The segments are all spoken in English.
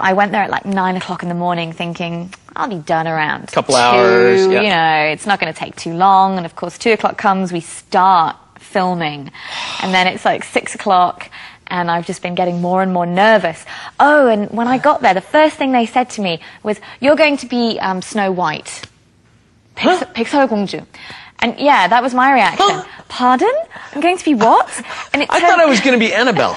I went there at like 9 o'clock in the morning thinking, I'll be done around couple hours, you know, it's not going to take too long. And of course, 2 o'clock comes, we start filming. And then it's like 6 o'clock. And I've just been getting more and more nervous. Oh, and when I got there, the first thing they said to me was, you're going to be Snow White. 백설공주. And yeah, that was my reaction. Pardon? I'm going to be what? And I thought I was going to be Annabelle.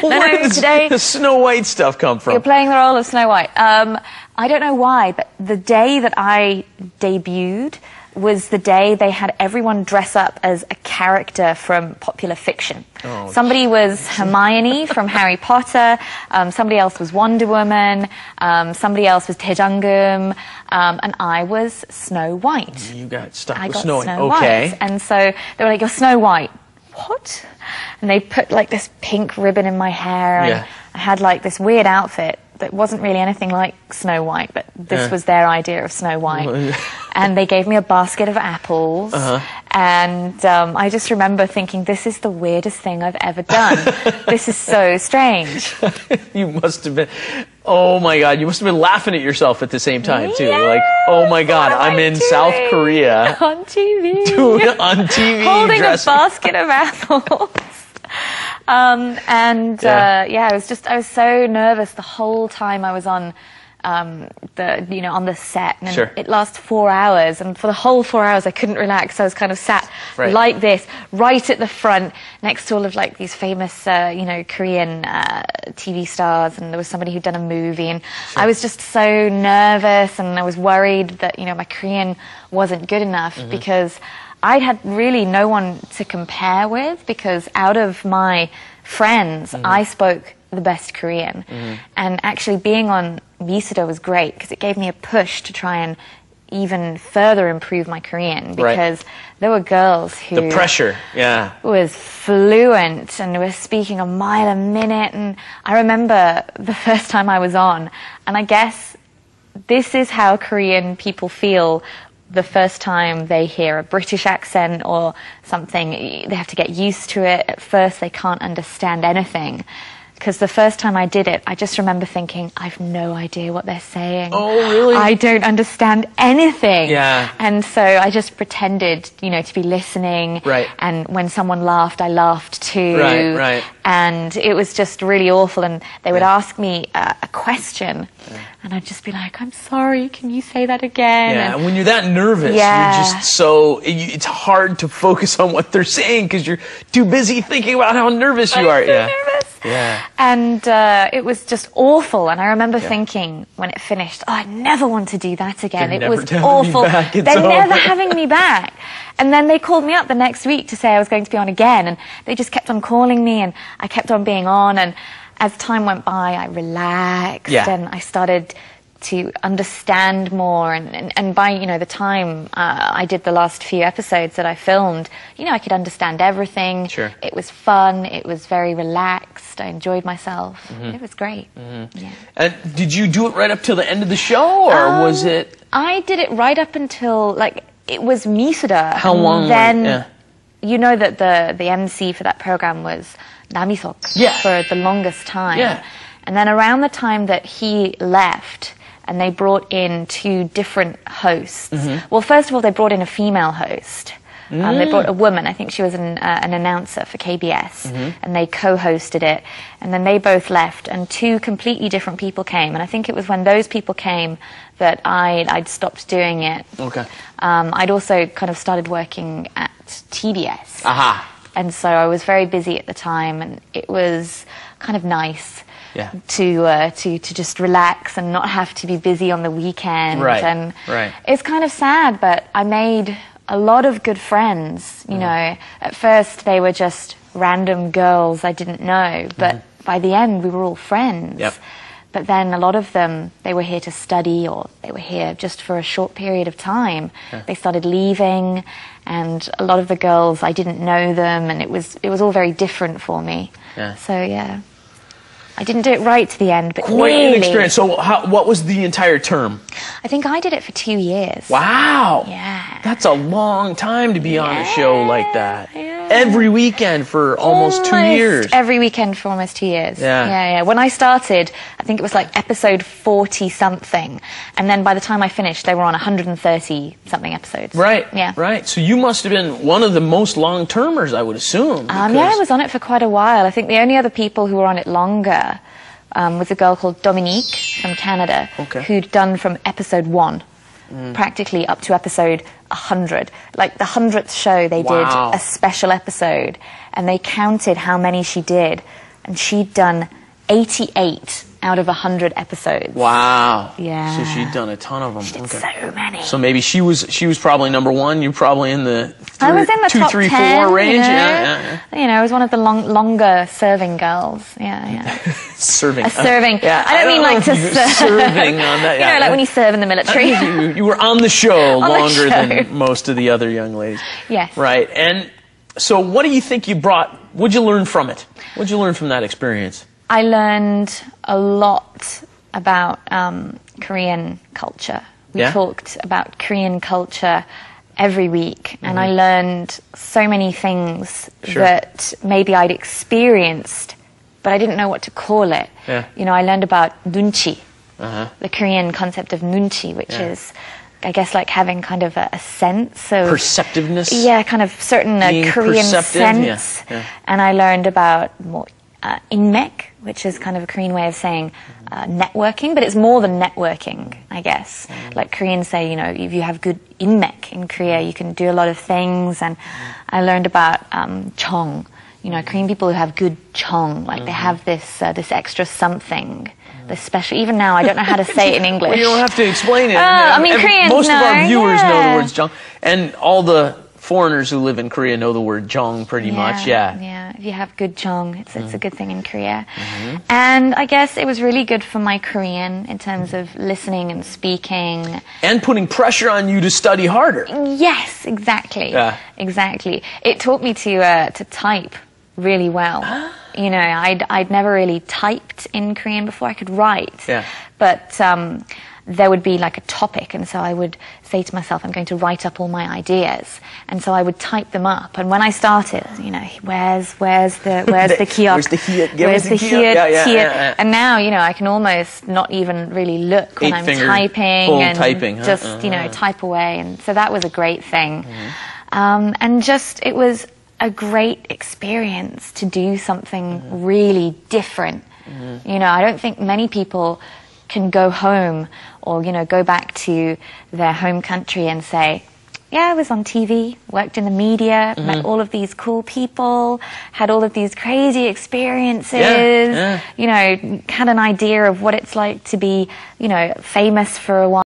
Where did today, the Snow White stuff come from? You're playing the role of Snow White. I don't know why, but the day that I debuted was the day they had everyone dress up as a character from popular fiction. Oh, somebody was Hermione from Harry Potter, somebody else was Wonder Woman, somebody else was Taejanggeum, and I was Snow White. You got stuck with with Snow White. Okay. White. And so they were like, you're Snow White. What? And they put like this pink ribbon in my hair, and I had like this weird outfit that wasn't really anything like Snow White, but this was their idea of Snow White. And they gave me a basket of apples, and I just remember thinking, this is the weirdest thing I've ever done. This is so strange. You must have been, oh my God, you must have been laughing at yourself at the same time too. Yeah. Like, oh my God, I'm in South Korea. On TV. On TV. Holding a basket of apples. Yeah, I was so nervous the whole time I was on on the set, and it lasted 4 hours, and for the whole 4 hours I couldn't relax. I was kind of sat like this, right at the front, next to all of like these famous, Korean TV stars, and there was somebody who'd done a movie, and I was just so nervous, and I was worried that my Korean wasn't good enough because I had really no one to compare with, because out of my friends, I spoke the best Korean. And actually being on Misoda was great because it gave me a push to try and even further improve my Korean, because there were girls who... The pressure, was fluent and were speaking a mile a minute. And I remember the first time I was on, and I guess this is how Korean people feel the first time they hear a British accent or something. They have to get used to it. At first, they can't understand anything. Because the first time I did it, I just remember thinking, I've no idea what they're saying. Oh, really? I don't understand anything. Yeah. And so I just pretended, to be listening. Right. And when someone laughed, I laughed too. Right. And it was just really awful. And they would ask me a question. And I'd just be like, I'm sorry, can you say that again? Yeah, and when you're that nervous, you're just so... It's hard to focus on what they're saying because you're too busy thinking about how nervous you are. I'm so nervous. Yeah. And it was just awful. And I remember thinking when it finished, I never want to do that again. They're it was never awful. Me back. It's They're over. never having me back. And then they called me up the next week to say I was going to be on again. And they just kept on calling me, and I kept on being on. And as time went by, I relaxed and I started to understand more. And by, the time I did the last few episodes that I filmed, I could understand everything. Sure. It was fun. It was very relaxed. I enjoyed myself. It was great. Yeah. And did you do it right up till the end of the show, or was it... I did it right up until, it was Misoda. How long? Then, you know that the MC for that program was Namisok for the longest time. Yeah. And then around the time that he left, and they brought in 2 different hosts. Well, first of all, they brought in a female host. They brought a woman. I think she was an announcer for KBS, and they co-hosted it. And then they both left, and 2 completely different people came. And I think it was when those people came that I'd stopped doing it. Okay. I'd also kind of started working at TBS. Aha. And so I was very busy at the time, and it was kind of nice to just relax and not have to be busy on the weekend. And it's kind of sad, but I made a lot of good friends. At first they were just random girls I didn't know, but by the end we were all friends. But then a lot of them, they were here to study, or they were here just for a short period of time. They started leaving, and a lot of the girls, I didn't know them, and it was all very different for me. So I didn't do it right to the end, but quite an experience. So what was the entire term? I think I did it for 2 years. Wow. Yeah. That's a long time to be on a show like that. Yeah. every weekend for almost 2 years. Every weekend for almost 2 years. Yeah. When I started, I think it was like episode 40-something. And then by the time I finished, they were on 130-something episodes. Right. Yeah. Right. So you must have been one of the most long-termers, I would assume. Yeah, I was on it for quite a while. I think the only other people who were on it longer was a girl called Dominique from Canada, who'd done from episode 1 practically up to episode 100. Like the 100th show, they did a special episode, and they counted how many she did, and she'd done 88 out of 100 episodes. Wow. Yeah. So she'd done a ton of them. She did so many. So maybe she was probably number 1. You're probably in the I was in the 2, top 3, 10, 4 range. You know? Yeah. You know, I was one of the longer serving girls. Yeah. Serving. Serving. Yeah. I don't mean like to serve. Serving on that. You know, like when you serve in the military. You were on the show longer than most of the other young ladies. Yes. Right. And so what do you think you brought? What'd you learn from it? What'd you learn from that experience? I learned a lot about Korean culture. We talked about Korean culture every week, and I learned so many things that maybe I'd experienced, but I didn't know what to call it. Yeah. You know, I learned about nunchi, the Korean concept of nunchi, which is, I guess, like having kind of a sense of... Perceptiveness? Yeah, kind of certain Korean sense. Yeah. And I learned about more inmek, which is kind of a Korean way of saying networking, but it's more than networking, I guess. Like Koreans say, you know, if you have good inmek in Korea, you can do a lot of things. And I learned about chong, you know, Korean people who have good chong, like they have this extra something, this special. Even now, I don't know how to say it in English. Well, you don't have to explain it. I mean, Koreans most know. Most of our viewers know the words chong, and all the foreigners who live in Korea know the word jong pretty much. Yeah, if you have good jong, it's a good thing in Korea. And I guess it was really good for my Korean in terms of listening and speaking. And putting pressure on you to study harder. Yes, exactly. Yeah. Exactly. It taught me to type really well. You know, I'd never really typed in Korean before. I could write. Yeah. But there would be like a topic, and so I would say to myself, I'm going to write up all my ideas, and so I would type them up. And when I started, you know, where's the kiot? Where's the hiet? Where's the hiet? Yeah. And now, you know, I can almost not even really look when I'm typing and just you know type away. And so that was a great thing. And just it was a great experience to do something really different. You know, I don't think many people can go home or, you know, go back to their home country and say, yeah, I was on TV, worked in the media, met all of these cool people, had all of these crazy experiences, you know, had an idea of what it's like to be, you know, famous for a while.